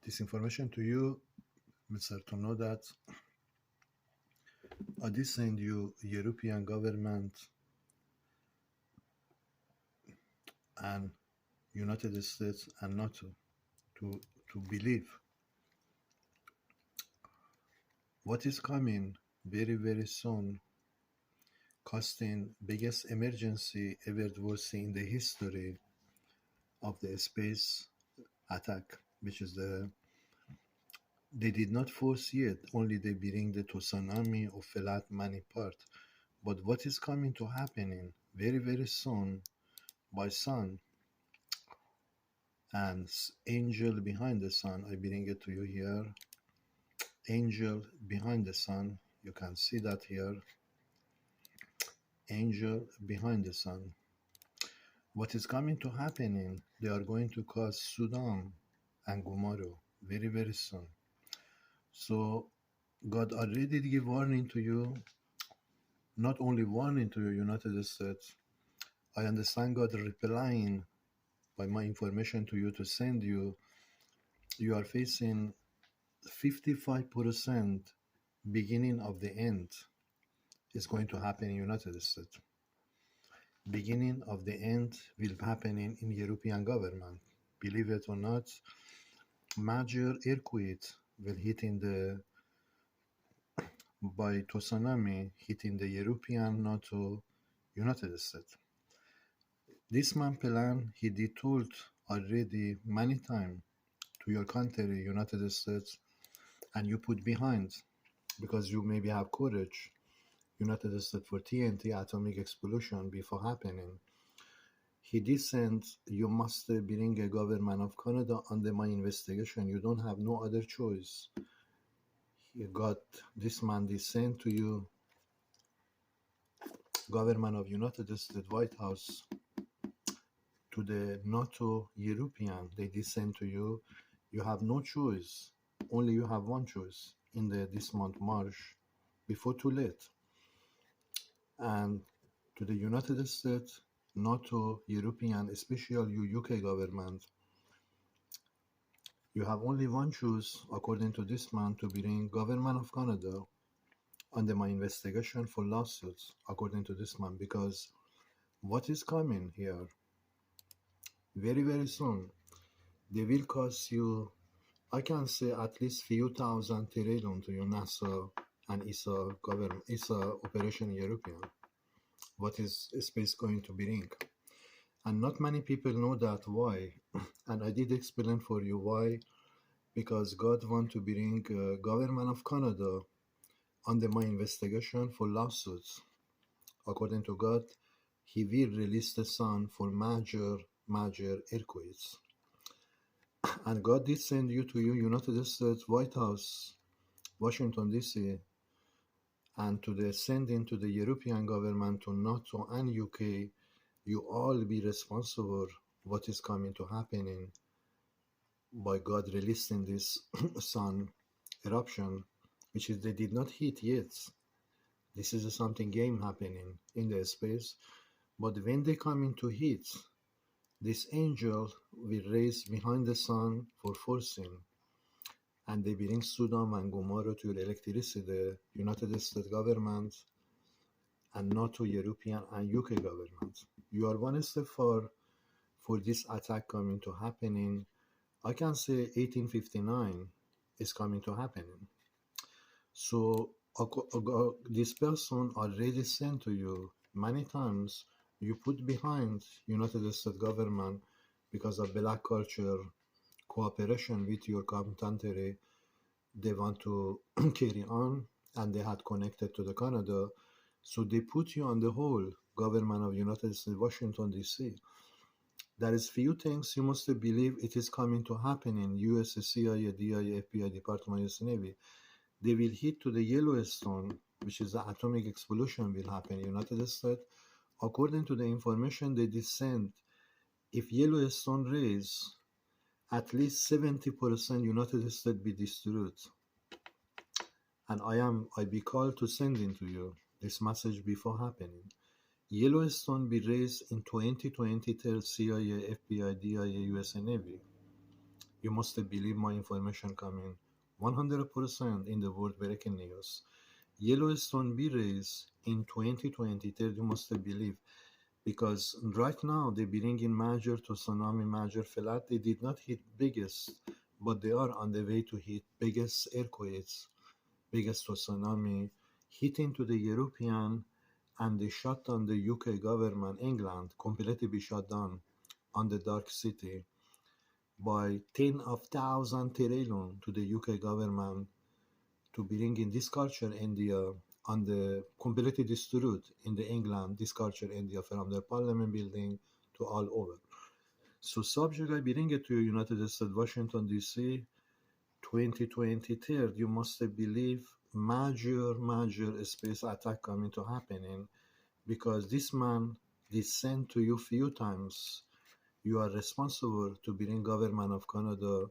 this information to you, Mr. To know that I did send you European government and United States and NATO to believe what is coming very, very soon, causing biggest emergency ever was seen in the history of the space attack, which is they did not force yet, only they bring the tsunami or flat many part. But what is coming to happening very, very soon by sun and angel behind the sun, I bring it to you here. Angel behind the sun, you can see that here. Angel behind the sun. What is coming to happening, they are going to cause Sudan and Gomorrah very, very soon. So God already give warning to you, not only warning to you, United States. I understand God replying by my information to you to send you. You are facing 55% beginning of the end is going to happen in United States. Beginning of the end will happen in European government. Believe it or not, major earthquake will hit by tsunami hitting the European, NATO, United States. This man plan, he did told already many times to your country, United States, and you put behind because you maybe have courage, United States, for TNT atomic explosion before happening. He did send, you must bring a government of Canada under my investigation. You don't have no other choice. He got this man did send to you, government of United States, White House, to the NATO European. They did send to you. You have no choice. Only you have one choice in this month, March, before too late. And to the United States, NATO, European, especially you UK government, you have only one choice, according to this man, to bring government of Canada under my investigation for lawsuits, according to this man, because what is coming here, very, very soon, they will cost you, I can say, at least few thousand trillion to your NASA and ESA government, ESA operation European. What is space going to bring? And not many people know that why. And I did explain for you why. Because God want to bring government of Canada under my investigation for lawsuits. According to God, He will release the sun for major earthquakes. And God did send you to United States White House, Washington DC, and to the sending to the European government, to NATO and UK, you all be responsible what is coming to happening by God releasing this sun eruption, which is they did not hit yet. This is something game happening in the space. But when they come into heat, this angel will raise behind the sun for forcing, and they bring Sodom and Gomorrah to your electricity, the United States government, and NATO, European, and UK government. You are one step far for this attack coming to happening. I can say 1859 is coming to happening. So this person already sent to you many times. You put behind United States government because of black culture cooperation with your country. They want to carry on, and they had connected to the Canada. So they put you on the whole government of United States, Washington DC. There is few things you must believe it is coming to happen in US, CIA, DIA, FBI, Department of US Navy. They will hit to the Yellowstone, which is the atomic explosion will happen in United States. According to the information they descend, if Yellowstone raise, at least 70% United States be destroyed. And I be called to send in to you this message before happening. Yellowstone be raised in 2020 till CIA, FBI, DIA, US Navy. You must believe my information coming 100% in the world breaking news. Yellowstone be raised in 2023, you must believe, because right now they bring in major tsunami, major flood. They did not hit biggest, but they are on the way to hit biggest earthquakes, biggest tsunami, hitting to the European, and they shut down the UK government, England, completely be shut down on the dark city by 10 of 1,000 trillion to the UK government to bring in this culture India and the completely destroyed in the England this culture India from the parliament building to all over. So subject I bring it to United States Washington DC 2023 you must believe major space attack coming to happening because this man did send to you few times you are responsible to bring government of Canada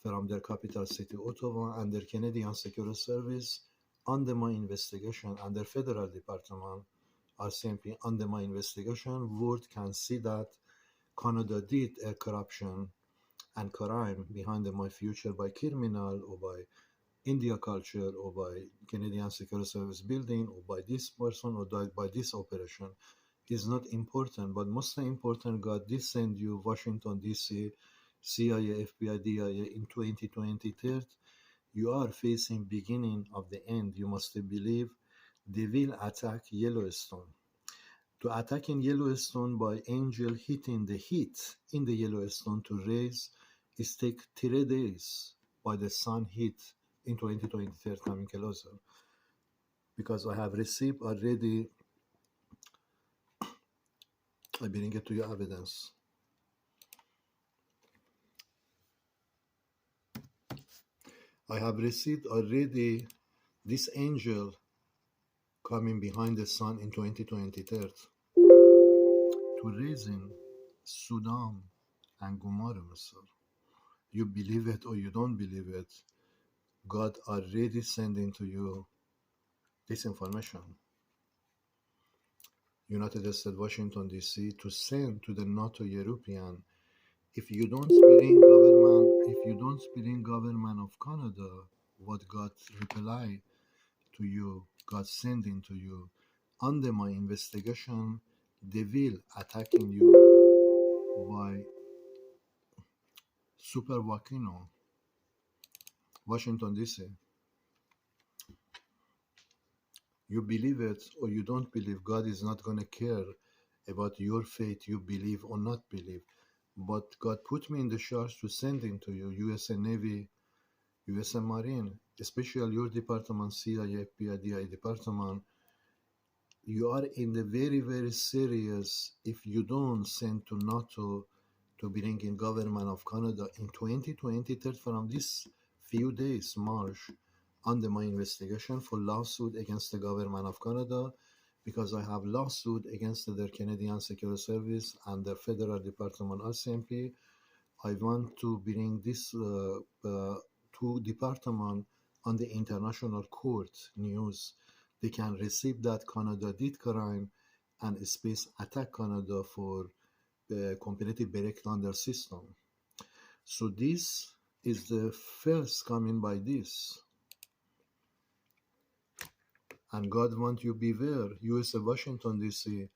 from their capital city, Ottawa, and their Canadian Security Service under my investigation, under federal department, RCMP, under my investigation, world can see that Canada did a corruption and crime behind my future by criminal or by India culture or by Canadian Security Service building or by this person or by this operation is not important, but most important, God did send you Washington DC, CIA, FBI, DIA in 2023. You are facing beginning of the end. You must believe they will attack Yellowstone. To attack in Yellowstone by angel hitting the heat in the Yellowstone to raise is take 3 days by the sun heat in 2023 coming closer. Because I have received already, I bring it to your evidence. I have received already this angel coming behind the sun in 2023 to raising Sudan and Gomorrah, Mr. You believe it or you don't believe it, God already sending to you this information. United States, Washington, D.C. to send to the NATO European if you don't speak in government of Canada, what God reply to you, God sending to you. Under my investigation, they will attacking you by super volcano, Washington DC. You believe it or you don't believe, God is not gonna care about your faith, you believe or not believe. But God put me in the charge to sending to you, USA Navy, USA Marine, especially your department, CIA, PIDI department. You are in the very serious if you don't send to NATO to bring in government of Canada in 2023 from this few days, March, under my investigation for lawsuit against the government of Canada because I have lawsuit against their Canadian Security Service and their Federal Department RCMP. I want to bring this two department on the international court news. They can receive that Canada did crime and space attack Canada for completely break down their system. So this is the first coming by this. And God want you beware, USA Washington DC,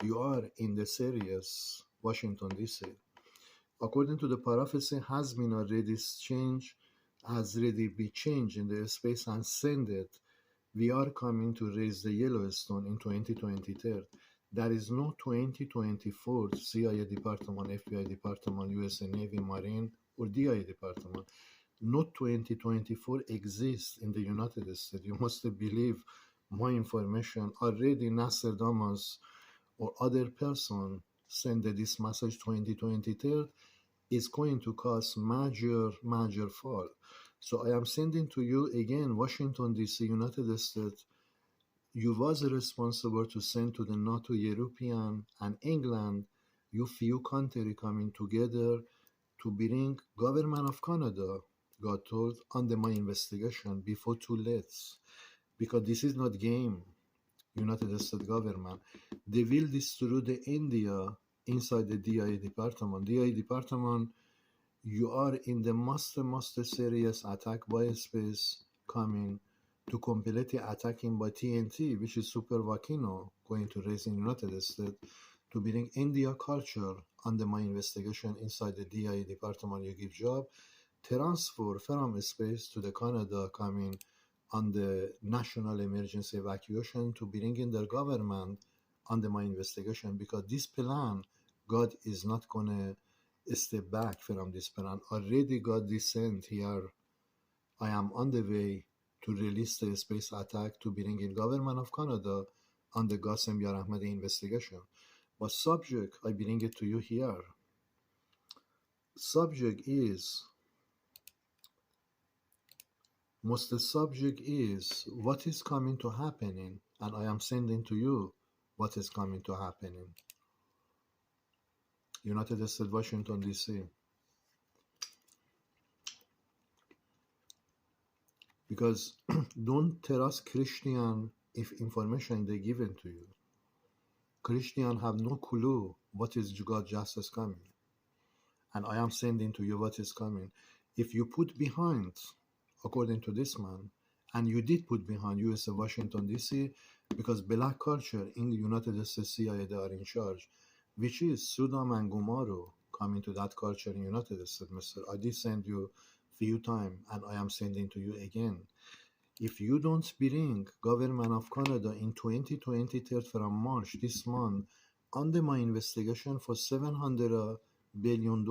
you are in the serious Washington DC. According to the prophecy has been already changed, has already been changed in the space and send it. We are coming to raise the Yellowstone in 2023. There is no 2024 CIA department, FBI department, USA Navy, Marine, or DIA department. No 2024 exists in the United States. You must believe my information. Already Nostradamus or other person send this message 2023 is going to cause major fall. So I am sending to you again, Washington DC, United States. You was responsible to send to the NATO, European, and England. You few country coming together to bring government of Canada. God told under my investigation before too late, because this is not game. United States government, they will destroy the India inside the DIA department. DIA department you are in the most serious attack by space coming to completely attacking by TNT, which is super volcano going to raise in United States to bring India culture under my investigation inside the DIA department you give job, transfer from space to the Canada coming on the national emergency evacuation to bring in their government under my investigation because this plan, God is not gonna step back from this plan. Already God descent here. I am on the way to release the space attack to bring in government of Canada on the Qasem Yarahmadi investigation. But subject, I bring it to you here. Subject is most the subject is what is coming to happening, and I am sending to you what is coming to happening. United States, Washington D.C. Because don't trust Christian if information they given to you. Christian have no clue what is God justice coming, and I am sending to you what is coming. If you put behind, according to this man, and you did put behind U.S. Washington D.C. because black culture in the United States CIA they are in charge, which is Sudam and Gumaro coming to that culture in United States, Mister. I did send you few times, and I am sending to you again. If you don't bring government of Canada in 2023 from March this month under my investigation for $700 billion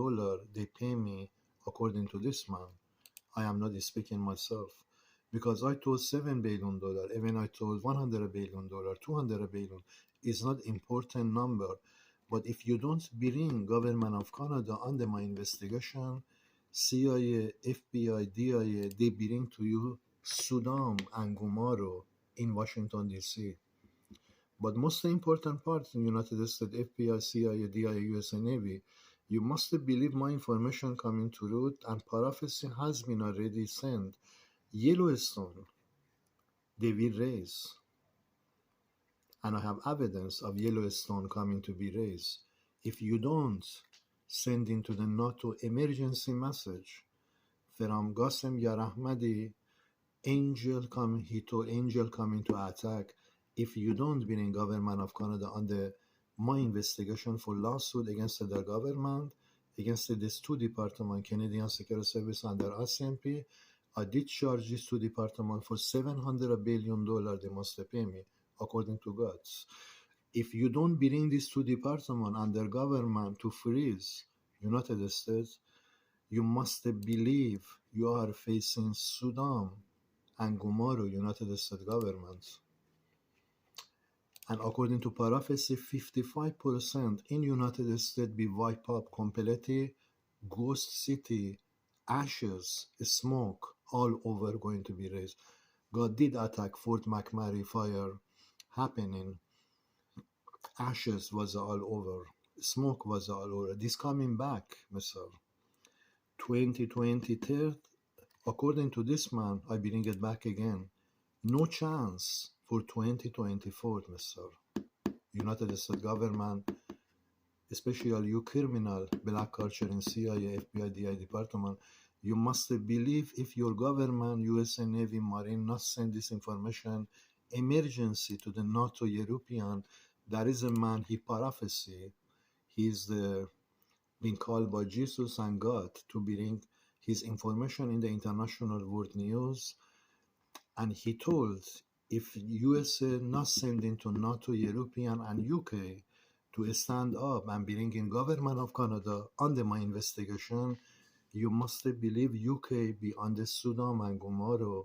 they pay me according to this man. I am not speaking myself because I told $7 billion, even I told $100 billion, $200 billion is not important number. But if you don't bring government of Canada under my investigation, CIA, FBI, DIA, they bring to you Sudan and Gumaro in Washington D.C. But most important part in United States, FBI, CIA, DIA, US Navy, you must believe my information coming to root and prophecy has been already sent. Yellowstone, they will raise. And I have evidence of Yellowstone coming to be raised. If you don't send into the NATO emergency message from Qasem Yarahmadi, he told angel coming to attack. If you don't bring government of Canada under my investigation for lawsuit against the government, against these two departments, Canadian Security Service under SMP, I did charge these two departments for $700 billion they must pay me, according to God. If you don't bring these two departments under government to freeze United States, you must believe you are facing Sudan and Gumaro, United States government. And according to prophecy, 55% in United States be wiped up completely, ghost city, ashes, smoke, all over going to be raised. God did attack Fort McMurray fire happening. Ashes was all over. Smoke was all over. This coming back, Mr. 2023, according to this man, I bring it back again. No chance for 2024, Mr. United States government, especially you criminal black culture in CIA, FBI, DI department, you must believe if your government, US Navy, Marine, not send this information emergency to the NATO European, there is a man, he prophecy, he's been called by Jesus and God to bring his information in the international world news, and he told if USA not sending to NATO, European and UK to stand up and bring in government of Canada under my investigation, you must believe UK be under Sudan and Gumaro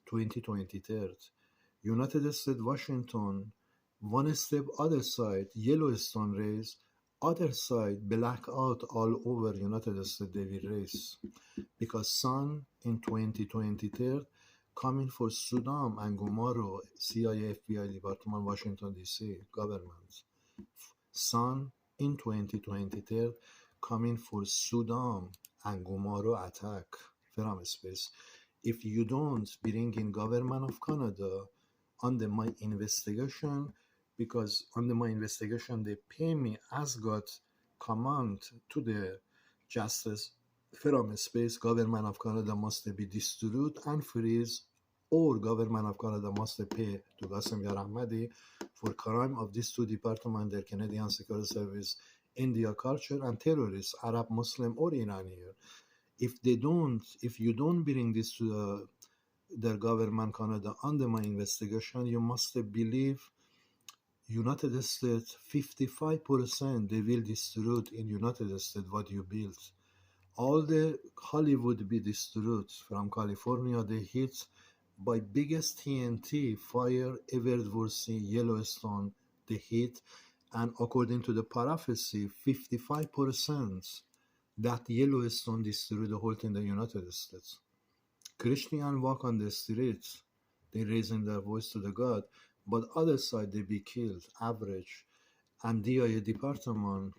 2023. United States, Washington, one step other side, Yellowstone race, other side, blackout all over United States they will race. Because sun in 2023 coming for Sudan and Gumaro, CIA, FBI, Department, Washington, D.C., government. Sun in 2023 coming for Sudan and Gumaro attack from space. If you don't bring in government of Canada under my investigation, because under my investigation they pay me as God command to the justice from space, government of Canada must be destroyed and freeze, or government of Canada must pay to Qasem Yarahmadi for crime of these two departments, their Canadian Security Service, India culture, and terrorists, Arab, Muslim, or Iranian. If you don't bring this to their government, Canada, under my investigation, you must believe United States 55% they will destroy in United States what you built. All the Hollywood be destroyed from California. They hit by biggest TNT fire ever seen Yellowstone. They hit, and according to the prophecy, 55% that Yellowstone destroyed the whole thing in the United States. Christian walk on the streets, they raising their voice to the God, but other side they be killed, average. And DIA department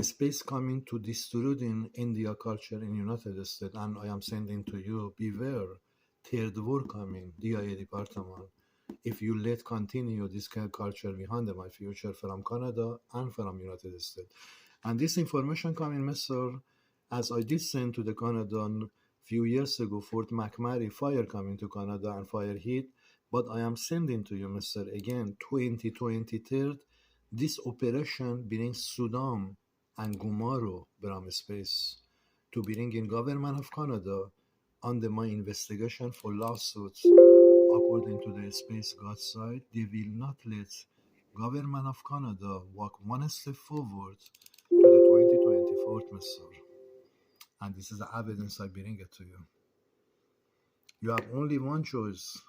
space coming to destroy in India culture in United States, and I am sending to you, beware, third war coming, DIA department. If you let continue this kind of culture behind my future from Canada and from United States. And this information coming, Mr. As I did send to the Canadian few years ago, Fort McMurray fire coming to Canada and fire hit, but I am sending to you, Mr. Again, 2023, this operation brings Sudan and Gumaro from space to bring in government of Canada under my investigation for lawsuits. According to the Space God side, they will not let government of Canada walk one step forward to the 2024 Mr. And this is the evidence I bring it to you. You have only one choice.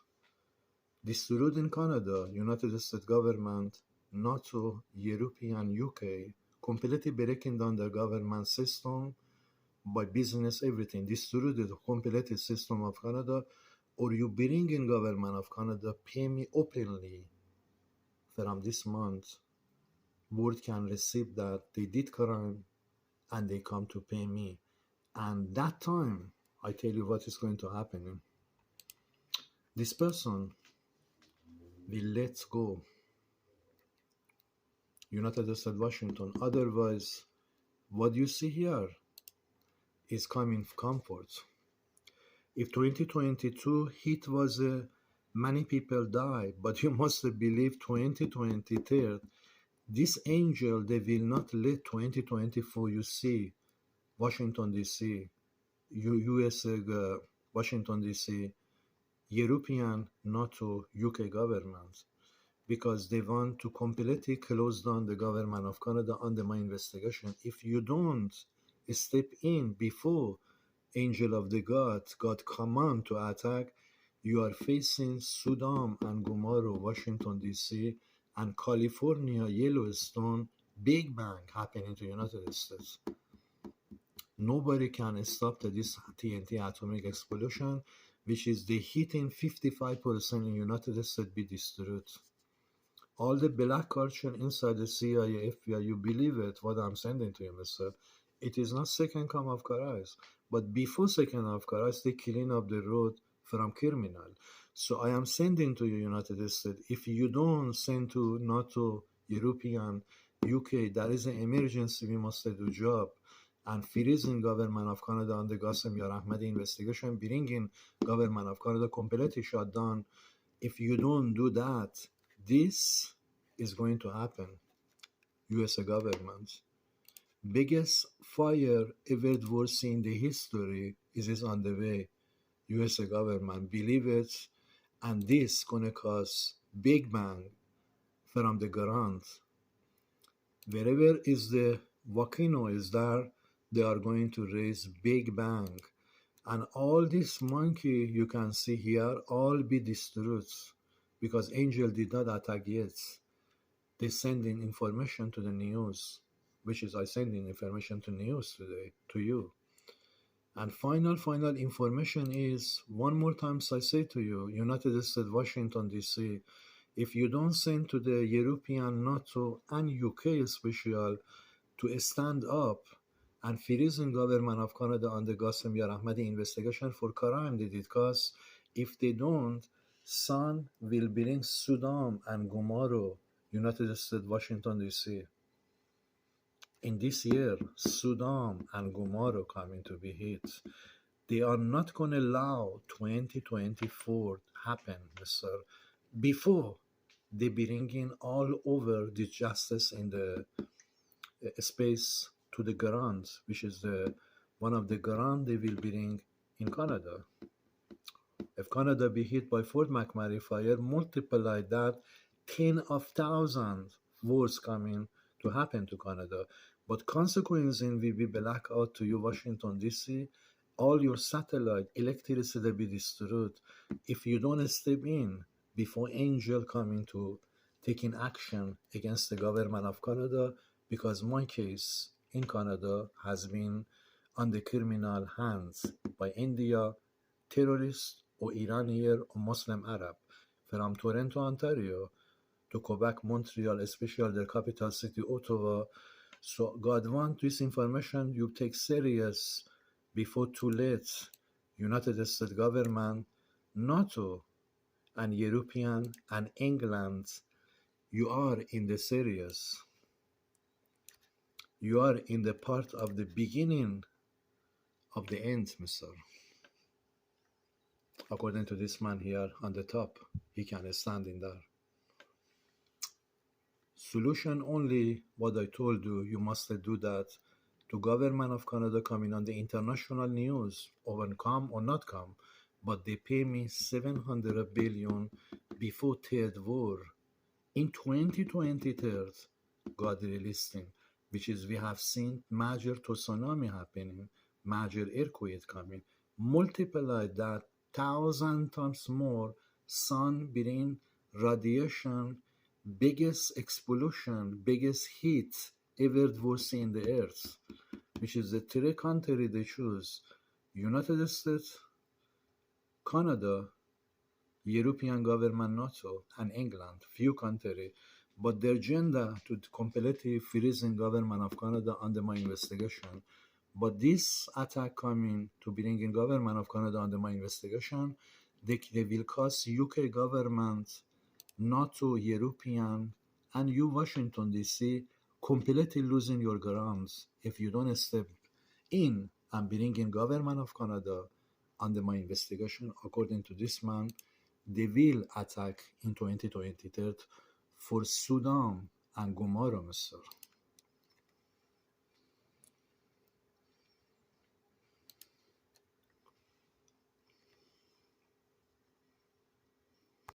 Destroyed in Canada, United States government, NATO, European, UK, completely breaking down the government system by business, everything. Destroy the complete system of Canada, or you bring in government of Canada, pay me openly from this month. Board can receive that they did crime and they come to pay me. And that time, I tell you what is going to happen. This person will let go United States Washington. Otherwise, what you see here is coming comfort. If 2022 hit was many people die, but you must believe 2023, this angel, they will not let 2024 you see Washington DC, US, Washington DC, European, NATO, UK governments, because they want to completely close down the government of Canada under my investigation. If you don't step in before angel of the God command to attack, you are facing Sudan and Gomorrah, Washington DC, and California, Yellowstone, Big Bang happening to the United States. Nobody can stop this TNT atomic explosion, which is the hitting 55% in United States be destroyed. All the black culture inside the CIA, FBI, you believe it, what I'm sending to you, Mr. It is not second come of Christ, but before second of Christ, they clean up the road from criminal. So I am sending to you, United States, if you don't send to NATO, European, UK, there is an emergency, we must do job. And freezing government of Canada on the Qasem Yarahmadi investigation, bringing government of Canada completely shut down. If you don't do that, this is going to happen. US government. Biggest fire ever seen in the history is on the way. US government, believe it, and this gonna cause big bang from the ground. Wherever is the volcano is there, they are going to raise big bang. And all this monkey you can see here, all be destroyed because angel did not attack yet. They sending information to the news, which is I sending information to news today to you. And final information is, one more time I say to you, United States, Washington DC, if you don't send to the European, NATO, and UK special to stand up and freezing government of Canada on the Qasem Yarahmadi investigation for crime they did cause, if they don't, sun will bring Sudan and Gomorrah, United States, Washington DC. in this year, Sudan and Gomorrah coming to be hit. They are not going to allow 2024 happen, Mr. Before they bringing all over the justice in the space to the ground, which is the one of the ground they will bring in Canada. If Canada be hit by Fort McMurray fire, multiply that 10 of thousands wars coming to happen to Canada. But consequences will be blackout to you, Washington DC. All your satellite electricity will be destroyed if you don't step in before Angel coming to taking action against the government of Canada, because my case in Canada has been on the criminal hands by India, terrorists or Iranian or Muslim Arab, from Toronto, Ontario to Quebec, Montreal, especially the capital city, Ottawa. So God want this information you take serious before too late. United States government, NATO, and European and England, you are in the serious. You are in the part of the beginning of the end, mister. According to this man here on the top, he can stand in there. Solution only what I told you, you must do that to government of Canada coming on the international news, or come or not come, but they pay me 700 billion before third war. In 2023, God released him, which is we have seen major tsunami happening, major earthquake coming. Multiply that 1,000 times more, sun bring radiation, biggest explosion, biggest heat ever was seen in the earth, which is the three countries they choose: United States, Canada, European government, NATO, and England, few countries. But their agenda to completely freezing government of Canada under my investigation. But this attack coming to bring in government of Canada under my investigation, they will cost UK government, NATO, European, and you, Washington, D.C., completely losing your grounds if you don't step in and bring in government of Canada under my investigation. According to this man, they will attack in 2023 for Sudan and Gomorrah, Mr.